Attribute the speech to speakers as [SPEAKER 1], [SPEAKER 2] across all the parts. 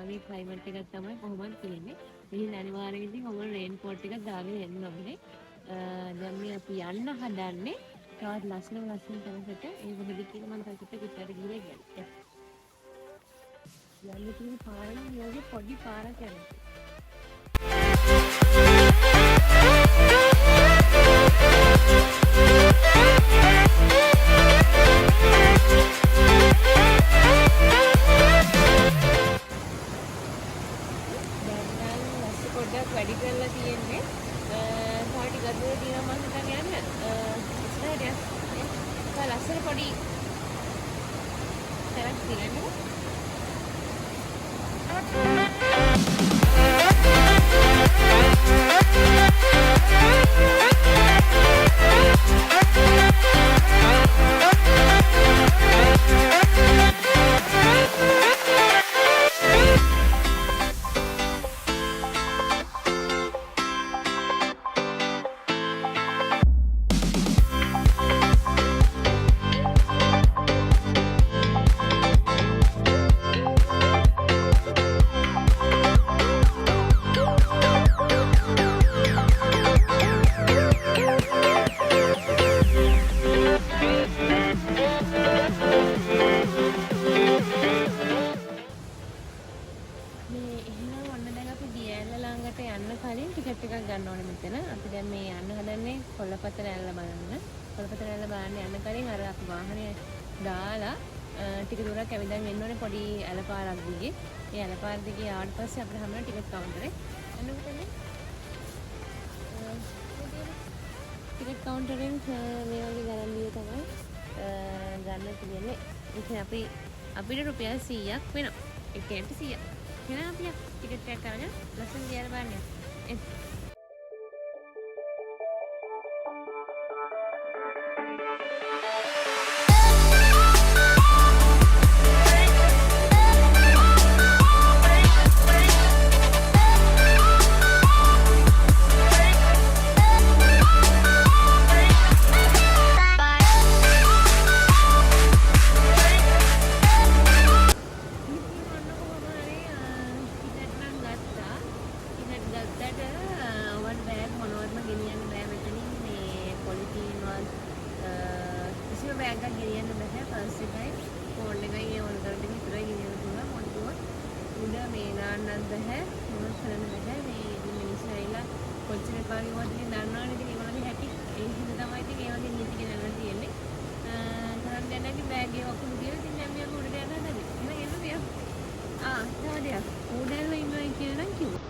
[SPEAKER 1] වගේ ක්ලයිමේට් එකක් තමයි කොහොමද තියෙන්නේ. ඉතින් අනිවාර්යයෙන් ඉතින් ඔයගොල්ලෝ රේන් කෝට් එකක් දාගෙන එන්න ඕනේ. දැන් මේ අපි යන්න හදන්නේ තවත් ලස්සන තැනකට. ඒ මොකද කියලා මම තාත්තට කිව්වට ගිහලා කියන්නේ. යන්න තියෙන පාරේ යෝගේ පොඩි පාරක් යනවා. පොඩ්ඩක් වැඩි කරලා තියෙන්නේ. තව ටිකක් දුර තියෙනවා මම හිතන් යන්න. ඉස්සරහට යන්න. ඒක ලස්සන පොඩි තැනක් තියෙනවා. ගන්න ඕනේ මෙතන. අපි දැන් මේ යන්න හදන්නේ කොල්ලපත රැල්ල බලන්න. කොල්ලපත රැල්ල බලන්න යන්න කලින් අර අපි වාහනේ දාලා ටික දුරක් ඇවිදන් එන්න ඕනේ පොඩි ඇලපාරක් දිගේ. ඒ ඇලපාර දිගේ ආවට පස්සේ අපිට හම්බ වෙන ටිකට් කවුන්ටරේ. එන්නකොට මේ ටිකට් කවුන්ටරෙන් මේ වගේ ගැරන්ඩිය තමයි ගන්න තියෙන්නේ. ඉතින් අපිට රුපියල් 100ක් වෙනවා. එකෙන්ට 100ක්. එහෙනම් අපි ටිකට් එකක් අරගෙන ලස්සන ගියලා බලන්න යමු. බෑග් එකක් ගෙනියන්න බෑ. පර්ස් එකයි ෆෝන් එකයි ඒ ඕන කරලා විතරයි ගෙනියන්න පුළුවන්. මොකද උඩ මේ නාන්නත් බෑ. මොනවත් කරන්න බෑ. මේ ඉතින් මිනිස්සු ඇවිල්ලා කොච්චර කාගේ වුණත් ඉතින් දන්නවනේ ඉතින් ඒගොල්ලෝගේ හැටි. ඒ හින්දා තමයි ඉතින් ඒ වගේ නීති ගෙනල්ලා තියෙන්නේ. තරම් දැන් නැති බෑග් එක ඔක්කොම කියලා ඉතින් දැන් මියා උඩට යන්න හදන්නේ. එහෙනම් එන්න මියා. තව දෙයක්. උඩට ඉන්නවා කියලා නම් කිව්වා.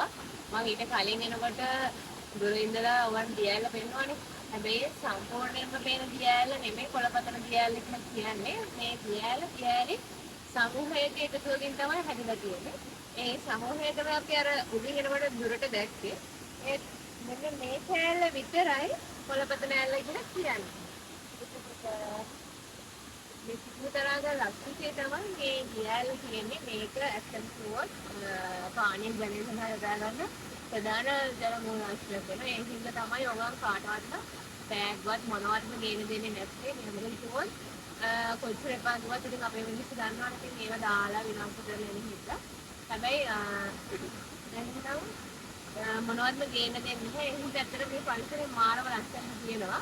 [SPEAKER 1] ආවා. මම ඊට කලින් එනකොට දුර ඉඳලා වන් දියැල පෙන්වන්නේ. හැබැයි සම්පූර්ණයෙන්ම පේන දියැල නෙමෙයි කොළපතන දියැල කියලා කියන්නේ. මේ දියැලේ සමූහයක එකතුවකින් තමයි හැදිලා තියෙන්නේ. ඒ සමූහයකම අපි අර උඩින් එනකොට දුරට දැක්කේ. ඒ මෙන්න මේ කෑල්ල විතරයි කොළපතන ඇල්ල කියලා කියන්නේ. මේ සිකුතරාග ලක්ෂිතේ තමයි මේ දියැල කියන්නේ. මේක ඇත්තම කිව්වොත් පානියෙන් බැලේ සඳහා යොදා ගන්න ප්‍රධාන ජල මූලාශ්‍රයක් වෙනවා. ඒ හින්දා තමයි ඔයගොල්ලන් කාටවත් බෑග්වත් මොනවත්ම ගේන්න දෙන්නේ නැත්තේ. මොකද කිව්වොත් කොච්චර එපා කිව්වත් ඉතින් අපේ මිනිස්සු දන්නවනේ ඉතින් ඒවා දාලා විනාශ කරලා යන හින්දා. හැබැයි දැන් නම් මොනවත්ම ගේන්න දෙන්නේ නැහැ. ඒ හින්දා ඇත්තට මේ පරිසරේ මාරව ලස්සනට තියෙනවා.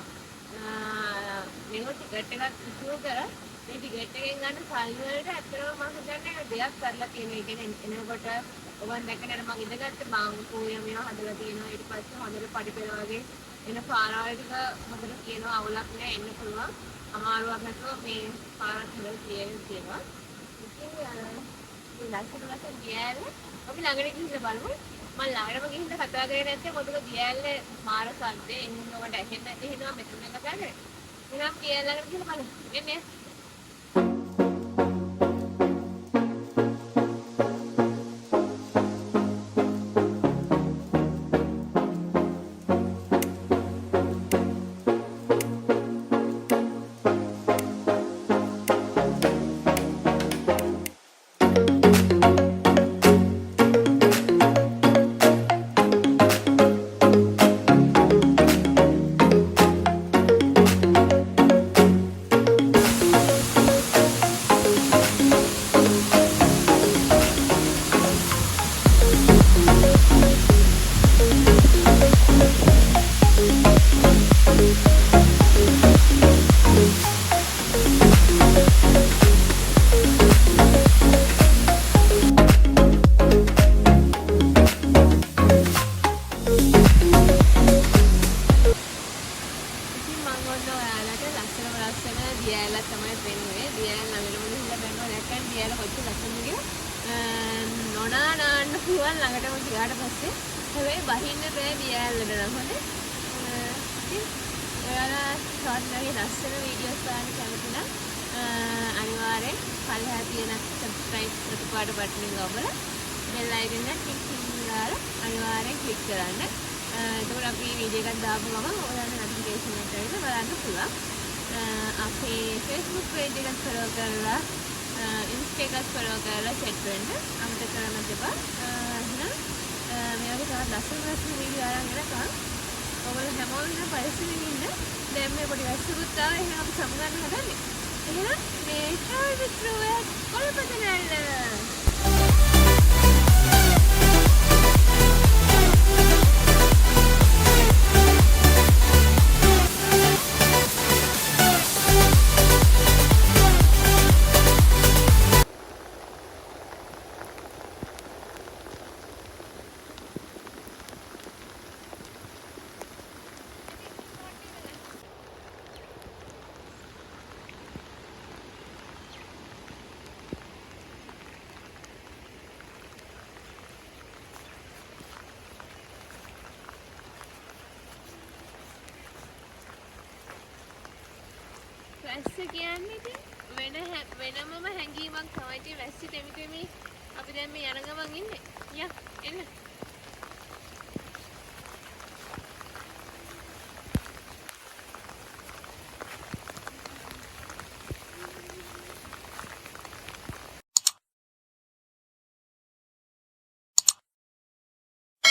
[SPEAKER 1] මේක ටිකට් එකක් ඉස්සුව කරා මේ ටිකට් එකෙන් ගන්න සල්ලි වලට ඇත්තටම මම හිතන්නේ දෙයක් කරලා තියෙනවා. ඒ කියන්නේ එනකොට ඔබන් දැක්කනේ මම ඉඳගත්ත බාංකුවේ මේවා හදලා තියෙනවා. ඊට පස්සේ හොඳට පඩිපෙළ වගේ එන පාරවල් ටික හොඳට තියෙනවා. අවුලක් නෑ එන්න පුළුවන්. අමාරුවක් නැතුව මේ පාරක් හදලා තියෙනවා. ඉතින් මේ ලස්සන දියැල අපි ළඟට ගිහින් බලමු. මම ළඟටම ගිහින් කතා කරේ නැත්තේ මොකද දියැලේ මාර සද්දේ එන්නේ ඔකට ඇහෙන්නේ නැති හින්දා මෙතන කතා කරේ. එහෙනම් දියැල ළඟට ගිහින් බලමු. එන්නේ දියැල තමයි පෙන්වන්නේ. දියැල ළඟටම ගිහිල්ලා බලනවා දැක්කම දියැල කොච්චර ලස්සනද කියලා. නොනා නාන්න පුළුවන් ළඟටම ගියාට පස්සේ. හැබැයි බහින්න බෑ දියැලට නම් හොඳේ. ඉතින් ඔයාලා ෂොට්ලගේ ලස්සන වීඩියෝස් බලන්න කැමති නම් අනිවාර්යෙන් පල්ලෙහා තියෙන subscribe ප්‍රතිපාඩ බටන් එක ඔබලා bell icon එක ටික් ටික් දාලා අනිවාර්යෙන් click කරන්න. එතකොට අපි වීඩියෝ එකක් දාපු ගමන් ඔයාලට notification එක ඇවිල්ලා බලන්න පුළුවන්. අපේ Facebook page එකත් follow කරලා Insta එකත් follow කරලා chat වෙන්න අමතක කරන්න එපා. එහෙනම් මේ වගේ තවත් ලස්සන වීඩියෝ අරන් එනකම් ඔයගොල්ලෝ හැමෝම පරිස්සමින් ඉන්න. දැන් මේ පොඩි වැස්සකුත් ආවා. එහෙනම් අපි සමගන්න හදන්නේ. එහෙනම් මේ travel through එක කොළපතන ඇල්ල වැස්ස කියන්නේ ඉතින් වෙනමම හැඟීමක් තමයි. ඉතින් වැස්ස තෙමි තෙමි අපි දැන් මේ යන ගමන් ඉන්නේ. යා එන්න.